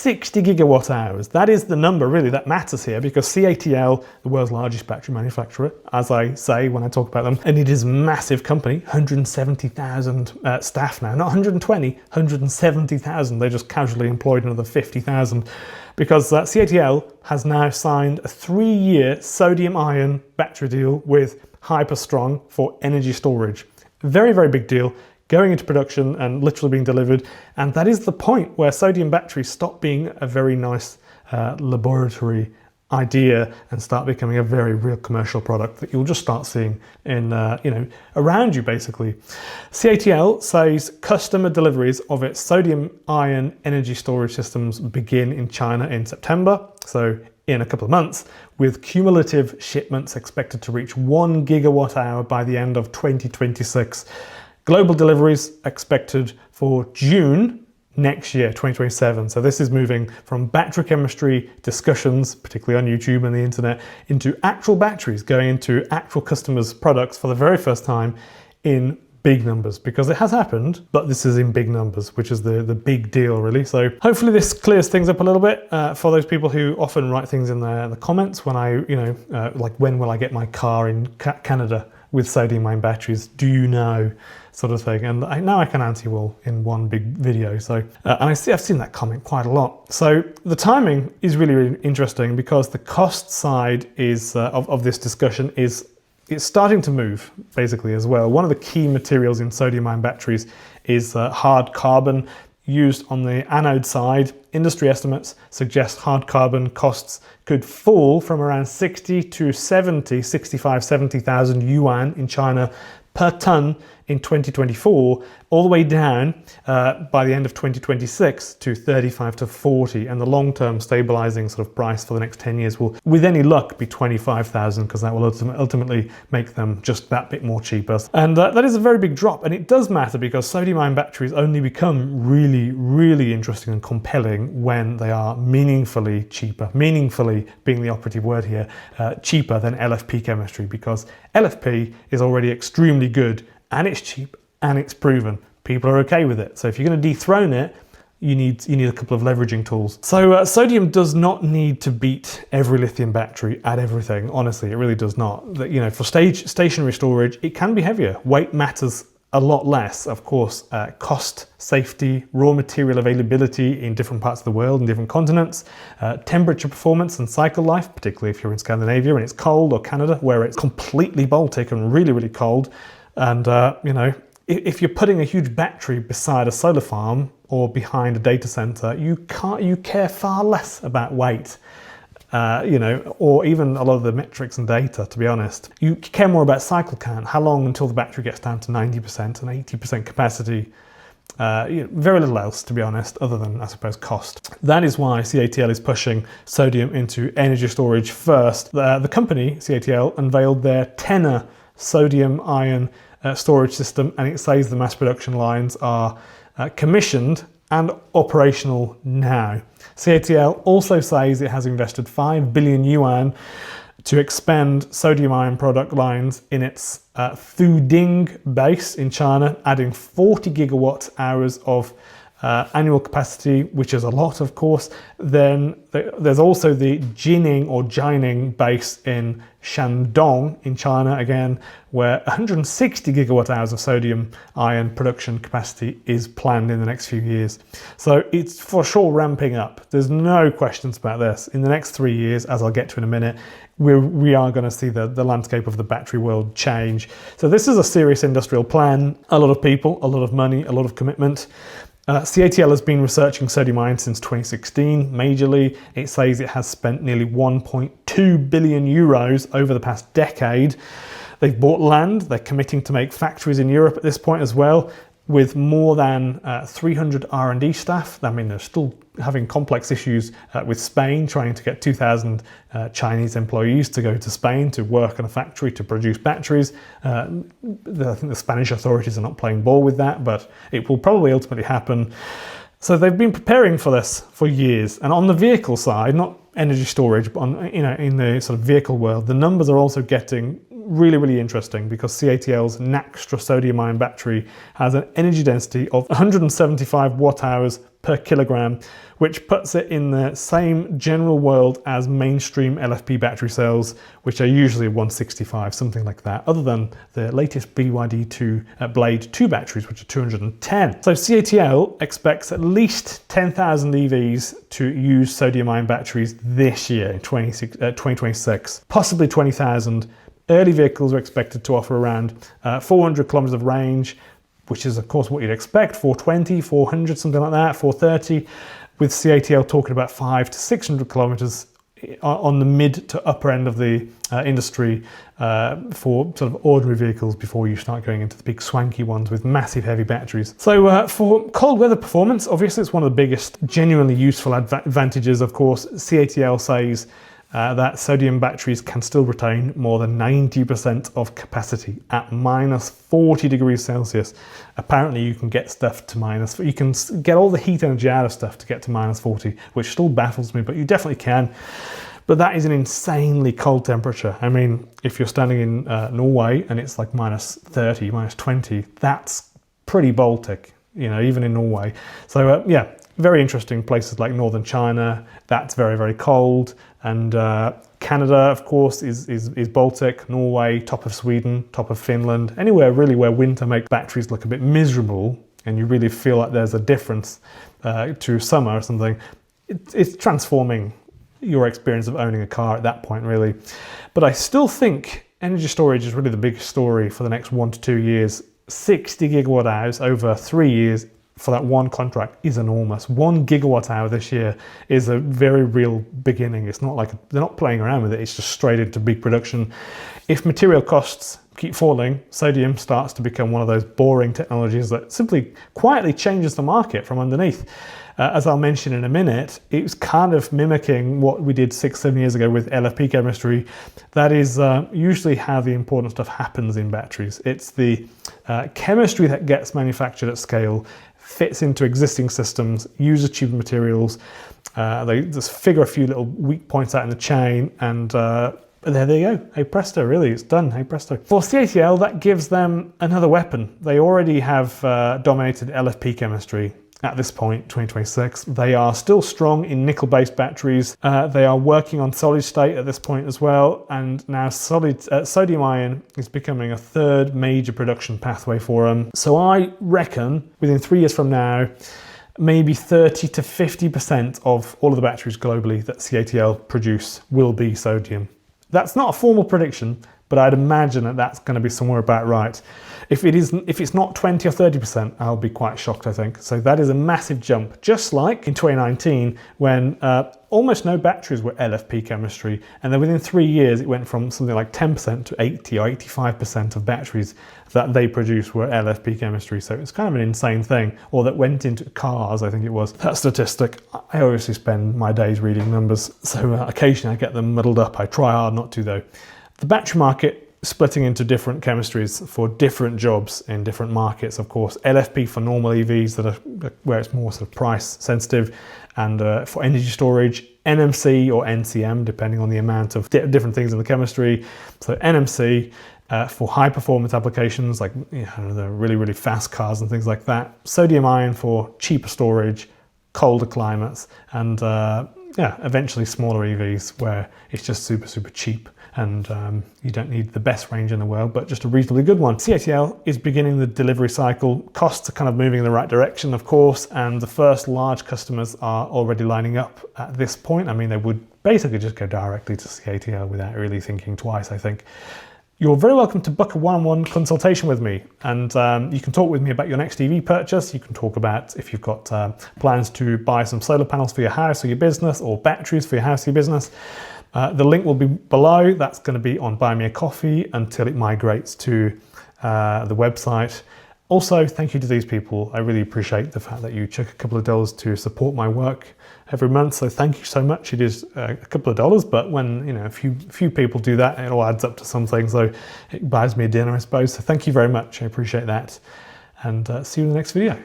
60 gigawatt hours. That is the number really that matters here, because CATL, the world's largest battery manufacturer, as I say when I talk about them, and it is a massive company, 170,000 staff now, not 120, 170,000. They're just casually employed another 50,000, because CATL has now signed a 3-year sodium-ion battery deal with Hyperstrong for energy storage. Very, very big deal, going into production and literally being delivered. And that is the point where sodium batteries stop being a very nice laboratory idea and start becoming a very real commercial product that you'll just start seeing in around you basically. CATL says customer deliveries of its sodium-ion energy storage systems begin in China in September, so in a couple of months, with cumulative shipments expected to reach 1 gigawatt hour by the end of 2026. Global deliveries expected for June next year, 2027. So this is moving from battery chemistry discussions, particularly on YouTube and the internet, into actual batteries, going into actual customers' products for the very first time in big numbers, because it has happened, but this is in big numbers, which is the big deal really. So hopefully this clears things up a little bit for those people who often write things in the comments when I, like, when will I get my car in Canada with sodium-ion batteries? Do you know? Sort of thing. And now I can answer you all in one big video. So, and I've seen that comment quite a lot. So the timing is really, really interesting, because the cost side is of this discussion it's starting to move basically as well. One of the key materials in sodium-ion batteries is hard carbon used on the anode side. Industry estimates suggest hard carbon costs could fall from around 70,000 yuan in China per ton in 2024, all the way down by the end of 2026 to 35 to 40, and the long-term stabilizing sort of price for the next 10 years will, with any luck, be 25,000, because that will ultimately make them just that bit more cheaper. And that is a very big drop, and it does matter, because sodium-ion batteries only become really, really interesting and compelling when they are meaningfully cheaper, meaningfully being the operative word here, cheaper than LFP chemistry, because LFP is already extremely good, and it's cheap, and it's proven. People are okay with it. So if you're going to dethrone it, you need a couple of leveraging tools. So sodium does not need to beat every lithium battery at everything. Honestly, it really does not. For stationary storage, it can be heavier. Weight matters a lot less, of course. Cost, safety, raw material availability in different parts of the world and different continents, temperature performance and cycle life, particularly if you're in Scandinavia and it's cold, or Canada where it's completely Baltic and really, really cold. And if you're putting a huge battery beside a solar farm or behind a data center, you care far less about weight, or even a lot of the metrics and data, to be honest. You care more about cycle count, how long until the battery gets down to 90% and 80% capacity. Very little else, to be honest, other than, I suppose, cost. That is why CATL is pushing sodium into energy storage first. The company, CATL, unveiled their Tenor sodium-ion storage system, and it says the mass production lines are commissioned and operational now. CATL also says it has invested 5 billion yuan to expand sodium-ion product lines in its Fuding base in China, adding 40 gigawatt hours of annual capacity, which is a lot, of course. Then there's also the Jining base in Shandong in China, again, where 160 gigawatt hours of sodium-ion production capacity is planned in the next few years. So it's for sure ramping up. There's no questions about this. In the next 3 years, as I'll get to in a minute, we are going to see the landscape of the battery world change. So this is a serious industrial plan. A lot of people, a lot of money, a lot of commitment. CATL has been researching sodium-ion since 2016, majorly. It says it has spent nearly 1.2 billion euros over the past decade. They've bought land, they're committing to make factories in Europe at this point as well, with more than 300 R&D staff. I mean, they're still having complex issues with Spain, trying to get 2,000 Chinese employees to go to Spain to work in a factory to produce batteries. I think the Spanish authorities are not playing ball with that, but it will probably ultimately happen. So they've been preparing for this for years. And on the vehicle side, not energy storage, but in the sort of vehicle world, the numbers are also getting really, really interesting because CATL's NAXTRA sodium-ion battery has an energy density of 175 watt-hours per kilogram, which puts it in the same general world as mainstream LFP battery cells, which are usually 165, something like that, other than the latest BYD Blade 2 batteries, which are 210. So CATL expects at least 10,000 EVs to use sodium-ion batteries this year in 2026, possibly 20,000. Early vehicles are expected to offer around 400 kilometers of range, which is of course what you'd expect, 420, 400, something like that, 430, with CATL talking about 500 to 600 kilometers on the mid to upper end of the industry for sort of ordinary vehicles before you start going into the big swanky ones with massive heavy batteries. So for cold weather performance, obviously it's one of the biggest genuinely useful advantages. Of course, CATL says that sodium batteries can still retain more than 90% of capacity at minus 40 degrees Celsius. Apparently you can get stuff to you can get all the heat energy out of stuff to get to minus 40, which still baffles me, but you definitely can. But that is an insanely cold temperature. I mean, if you're standing in Norway and it's like minus 30, minus 20, that's pretty Baltic, you know, even in Norway. So yeah, very interesting. Places like northern China, that's very, very cold. And Canada, of course, is Baltic. Norway, top of Sweden, top of Finland. Anywhere really where winter makes batteries look a bit miserable and you really feel like there's a difference to summer or something, it's transforming your experience of owning a car at that point, really. But I still think energy storage is really the big story for the next 1 to 2 years. 60 gigawatt hours over 3 years for that one contract is enormous. 1 gigawatt hour this year is a very real beginning. It's not like they're not playing around with it. It's just straight into big production. If material costs keep falling, sodium starts to become one of those boring technologies that simply quietly changes the market from underneath. As I'll mention in a minute, it's kind of mimicking what we did 6-7 years ago with LFP chemistry. That is usually how the important stuff happens in batteries. It's the chemistry that gets manufactured at scale, fits into existing systems, uses cheaper materials. They just figure a few little weak points out in the chain, and there they go. Hey presto, really, it's done. Hey presto. For CATL, that gives them another weapon. They already have dominated LFP chemistry. At this point, 2026, they are still strong in nickel-based batteries. They are working on solid state at this point as well, and now sodium-ion is becoming a third major production pathway for them. So I reckon within 3 years from now, maybe 30 to 50% of all of the batteries globally that CATL produce will be sodium. That's not a formal prediction, but I'd imagine that that's going to be somewhere about right. If it's not 20 or 30%, I'll be quite shocked, I think. So that is a massive jump, just like in 2019 when almost no batteries were LFP chemistry, and then within 3 years it went from something like 10% to 80 or 85% of batteries that they produced were LFP chemistry. So it's kind of an insane thing, or that went into cars, I think it was. That statistic, I obviously spend my days reading numbers, so occasionally I get them muddled up. I try hard not to though. The battery market splitting into different chemistries for different jobs in different markets, of course. LFP for normal EVs that are where it's more sort of price sensitive, and for energy storage, NMC or NCM, depending on the amount of different things in the chemistry. So NMC for high performance applications like, you know, the really, really fast cars and things like that. Sodium ion for cheaper storage, colder climates, and yeah, eventually smaller EVs where it's just super, super cheap and you don't need the best range in the world, but just a reasonably good one. CATL is beginning the delivery cycle. Costs are kind of moving in the right direction, of course, and the first large customers are already lining up at this point. I mean, they would basically just go directly to CATL without really thinking twice, I think. You're very welcome to book a one-on-one consultation with me, and you can talk with me about your next EV purchase. You can talk about if you've got plans to buy some solar panels for your house or your business, or batteries for your house or your business. The link will be below. That's going to be on Buy Me a Coffee until it migrates to the website. Also, thank you to these people. I really appreciate the fact that you chuck a couple of dollars to support my work every month. So thank you so much. It is a couple of dollars, but when, you know, a few people do that, it all adds up to something. So it buys me a dinner, I suppose. So thank you very much. I appreciate that. And see you in the next video.